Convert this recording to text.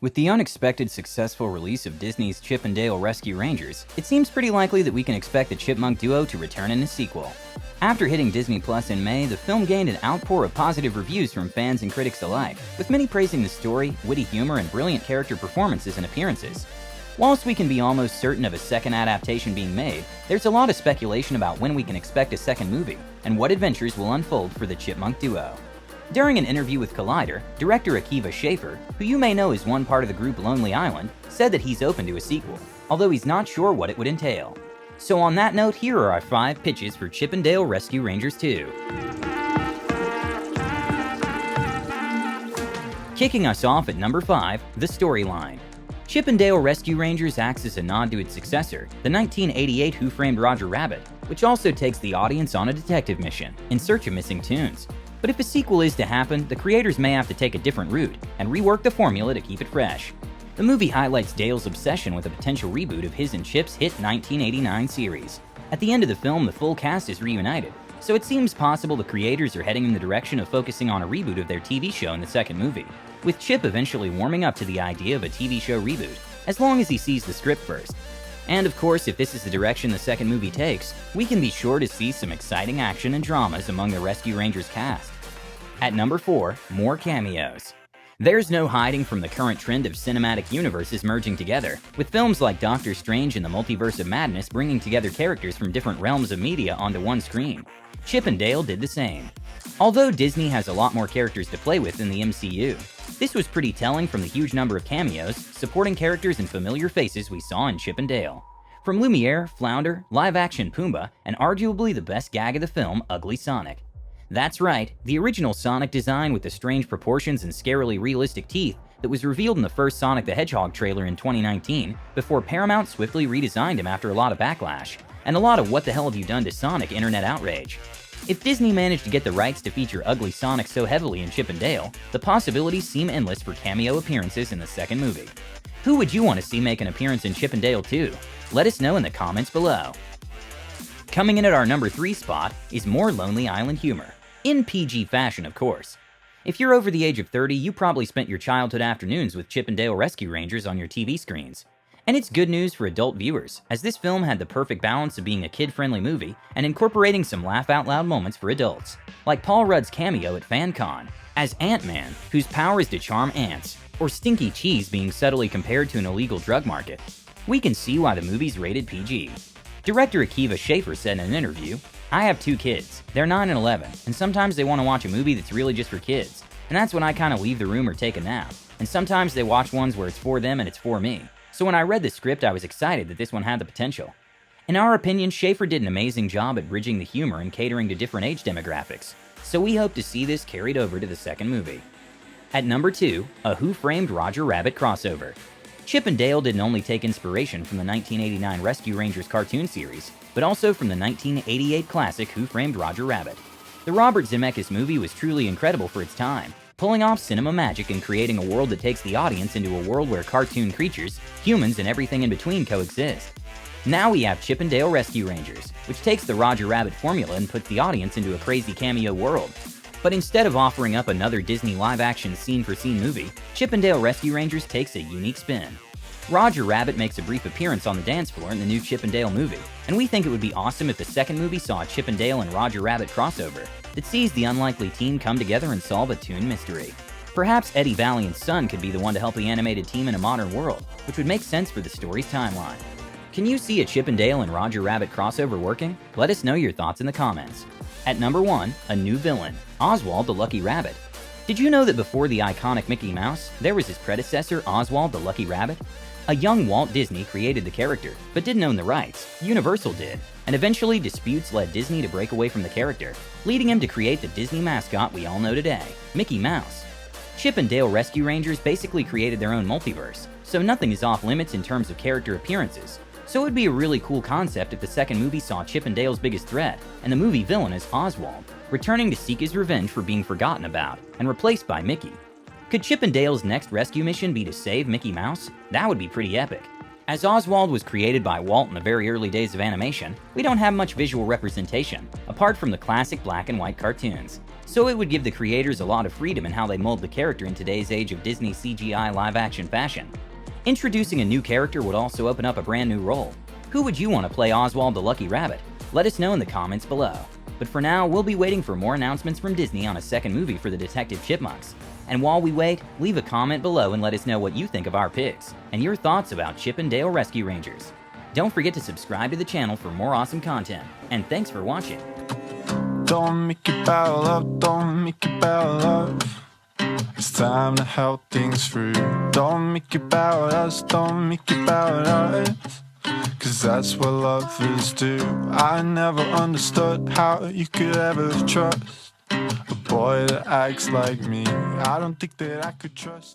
With the unexpected successful release of Disney's Chip and Dale Rescue Rangers, it seems pretty likely that we can expect the chipmunk duo to return in a sequel. After hitting Disney Plus in May, the film gained an outpour of positive reviews from fans and critics alike, with many praising the story, witty humor, and brilliant character performances and appearances. Whilst we can be almost certain of a second adaptation being made, there's a lot of speculation about when we can expect a second movie, and what adventures will unfold for the chipmunk duo. During an interview with Collider, director Akiva Schaffer, who you may know as one part of the group Lonely Island, said that he's open to a sequel, although he's not sure what it would entail. So on that note, here are our 5 pitches for Chip and Dale Rescue Rangers 2. Kicking us off at number 5, the storyline. Chip and Dale Rescue Rangers acts as a nod to its successor, the 1988 Who Framed Roger Rabbit, which also takes the audience on a detective mission in search of missing Toons. But if a sequel is to happen, the creators may have to take a different route and rework the formula to keep it fresh. The movie highlights Dale's obsession with a potential reboot of his and Chip's hit 1989 series. At the end of the film, the full cast is reunited, so it seems possible the creators are heading in the direction of focusing on a reboot of their TV show in the second movie, with Chip eventually warming up to the idea of a TV show reboot, as long as he sees the script first. And of course, if this is the direction the second movie takes, we can be sure to see some exciting action and dramas among the Rescue Rangers cast. At number 4, more cameos. There's no hiding from the current trend of cinematic universes merging together, with films like Doctor Strange and the Multiverse of Madness bringing together characters from different realms of media onto one screen. Chip and Dale did the same. Although Disney has a lot more characters to play with in the MCU, this was pretty telling from the huge number of cameos supporting characters and familiar faces we saw in Chip and Dale. From Lumiere, Flounder, live-action Pumbaa, and arguably the best gag of the film, Ugly Sonic. That's right, the original Sonic design with the strange proportions and scarily realistic teeth that was revealed in the first Sonic the Hedgehog trailer in 2019 before Paramount swiftly redesigned him after a lot of backlash, and a lot of what the hell have you done to Sonic internet outrage. If Disney managed to get the rights to feature Ugly Sonic so heavily in Chip and Dale, the possibilities seem endless for cameo appearances in the second movie. Who would you want to see make an appearance in Chip and Dale 2? Let us know in the comments below. Coming in at our number 3 spot is more Lonely Island humor. In PG fashion, of course. If you're over the age of 30, you probably spent your childhood afternoons with Chip and Dale Rescue Rangers on your TV screens. And it's good news for adult viewers, as this film had the perfect balance of being a kid-friendly movie and incorporating some laugh-out-loud moments for adults, like Paul Rudd's cameo at FanCon as Ant-Man, whose power is to charm ants, or Stinky Cheese being subtly compared to an illegal drug market. We can see why the movie's rated PG. Director Akiva Schaffer said in an interview, "I have 2 kids. They're 9 and 11, and sometimes they want to watch a movie that's really just for kids, and that's when I kind of leave the room or take a nap. And sometimes they watch ones where it's for them and it's for me. So when I read the script, I was excited that this one had the potential." In our opinion, Schaffer did an amazing job at bridging the humor and catering to different age demographics, so we hope to see this carried over to the second movie. At number 2, a Who Framed Roger Rabbit crossover. Chip and Dale didn't only take inspiration from the 1989 Rescue Rangers cartoon series, but also from the 1988 classic Who Framed Roger Rabbit. The Robert Zemeckis movie was truly incredible for its time, pulling off cinema magic and creating a world that takes the audience into a world where cartoon creatures, humans, and everything in between coexist. Now we have Chip and Dale Rescue Rangers, which takes the Roger Rabbit formula and puts the audience into a crazy cameo world. But instead of offering up another Disney live-action scene-for-scene movie, Chip and Dale Rescue Rangers takes a unique spin. Roger Rabbit makes a brief appearance on the dance floor in the new Chip and Dale movie, and we think it would be awesome if the second movie saw a Chip and Dale and Roger Rabbit crossover that sees the unlikely team come together and solve a Toon mystery. Perhaps Eddie Valiant's son could be the one to help the animated team in a modern world, which would make sense for the story's timeline. Can you see a Chip and Dale and Roger Rabbit crossover working? Let us know your thoughts in the comments. At number 1, a new villain, Oswald the Lucky Rabbit. Did you know that before the iconic Mickey Mouse, there was his predecessor, Oswald the Lucky Rabbit? A young Walt Disney created the character, but didn't own the rights. Universal did, and eventually disputes led Disney to break away from the character, leading him to create the Disney mascot we all know today, Mickey Mouse. Chip and Dale Rescue Rangers basically created their own multiverse, so nothing is off limits in terms of character appearances. So it would be a really cool concept if the second movie saw Chip and Dale's biggest threat, and the movie villain is Oswald, returning to seek his revenge for being forgotten about, and replaced by Mickey. Could Chip and Dale's next rescue mission be to save Mickey Mouse? That would be pretty epic. As Oswald was created by Walt in the very early days of animation, we don't have much visual representation, apart from the classic black and white cartoons. so it would give the creators a lot of freedom in how they mold the character in today's age of Disney CGI live-action fashion. Introducing a new character would also open up a brand new role. Who would you want to play Oswald the Lucky Rabbit? Let us know in the comments below. But for now, we'll be waiting for more announcements from Disney on a second movie for the Detective Chipmunks. And while we wait, leave a comment below and let us know what you think of our picks, and your thoughts about Chip and Dale Rescue Rangers. Don't forget to subscribe to the channel for more awesome content, and thanks for watching. Don't make it bad love, don't make it bad love. It's time to help things through. Don't make it bad us, don't make it bad us. 'Cause that's what lovers do. I never understood how you could ever trust a boy that acts like me. I don't think that I could trust